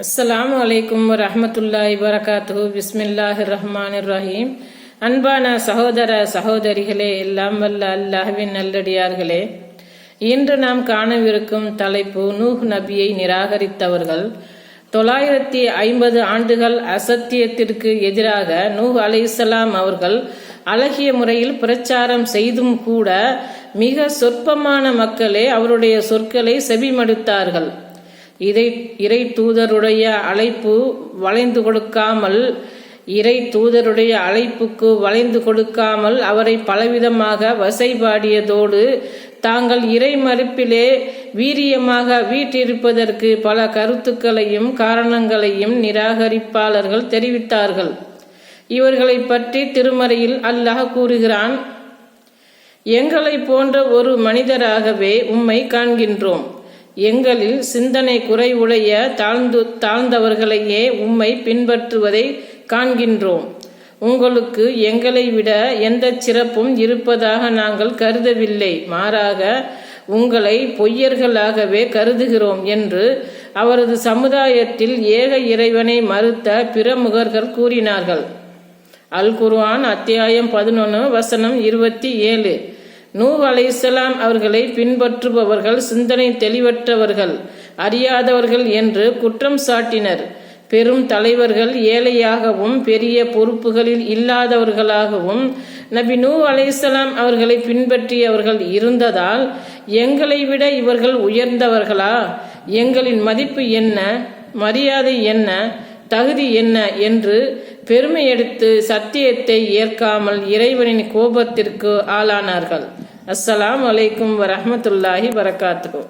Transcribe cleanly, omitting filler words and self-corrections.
அஸ்ஸலாமு அலைக்கும் வரஹ்மத்துல்லாஹி வரகாத்துஹு. பிஸ்மில்லாஹிர் ரஹ்மானிர் ரஹீம். அன்பான சகோதர சகோதரிகளே, எல்லாம் வல்ல அல்லாஹ்வின் நல்லடியார்களே, இன்று நாம் காணவிருக்கும் தலைப்பு நூஹ் நபியை நிராகரித்தவர்கள். 950 ஆண்டுகள் அசத்தியத்திற்கு எதிராக நூஹ் அலைஹிஸ்ஸலாம் அவர்கள் அழகிய முறையில் பிரச்சாரம் செய்தும் கூட மிக சொற்பமான மக்களே அவருடைய சொற்களை செவிமடுத்தார்கள். இறை தூதருடைய அழைப்புக்கு வளைந்து கொடுக்காமல் அவரை பலவிதமாக வசைபாடியதோடு தாங்கள் இறை மறுப்பிலே வீரியமாக வீற்றிருப்பதற்கு பல கருத்துக்களையும் காரணங்களையும் நிராகரிப்பாளர்கள் தெரிவித்தார்கள். இவர்களை பற்றி திருமறையில் அல்லாஹ் கூறுகிறான்: எங்களை போன்ற ஒரு மனிதராகவே உம்மை காண்கின்றோம். எங்களில் சிந்தனை குறைவுடைய தாழ்ந்தவர்களையே உம்மை பின்பற்றுவதை காண்கின்றோம். உங்களுக்கு எங்களை விட எந்த சிறப்பும் இருப்பதாக நாங்கள் கருதவில்லை, மாறாக உங்களை பொய்யர்களாகவே கருதுகிறோம் என்று அவரது சமுதாயத்தில் ஏக இறைவனை மறுத்த பிரமுகர்கள் கூறினார்கள். அல் குர்ஆன் அத்தியாயம் 11 வசனம் 27. நூஹ் அலைஹிஸ்ஸலாம் அவர்களை பின்பற்றுபவர்கள் சிந்தனை தெளிவற்றவர்கள், அறியாதவர்கள் என்று குற்றம் சாட்டினர். பெரும் தலைவர்கள் ஏழையாகவும் பெரிய பொறுப்புகளில் இல்லாதவர்களாகவும் நபி நூஹ் அலைஹிஸ்ஸலாம் அவர்களை பின்பற்றியவர்கள் இருந்ததால் எங்களை விட இவர்கள் உயர்ந்தவர்களா, எங்களின் மதிப்பு என்ன, மரியாதை என்ன, தகுதி என்ன என்று பெருமை எடுத்து சத்தியத்தை ஏற்காமல் இறைவனின் கோபத்திற்கு ஆளானார்கள். அஸ்ஸலாமு அலைக்கும் வரஹ்மத்துல்லாஹி வரகாத்துஹு.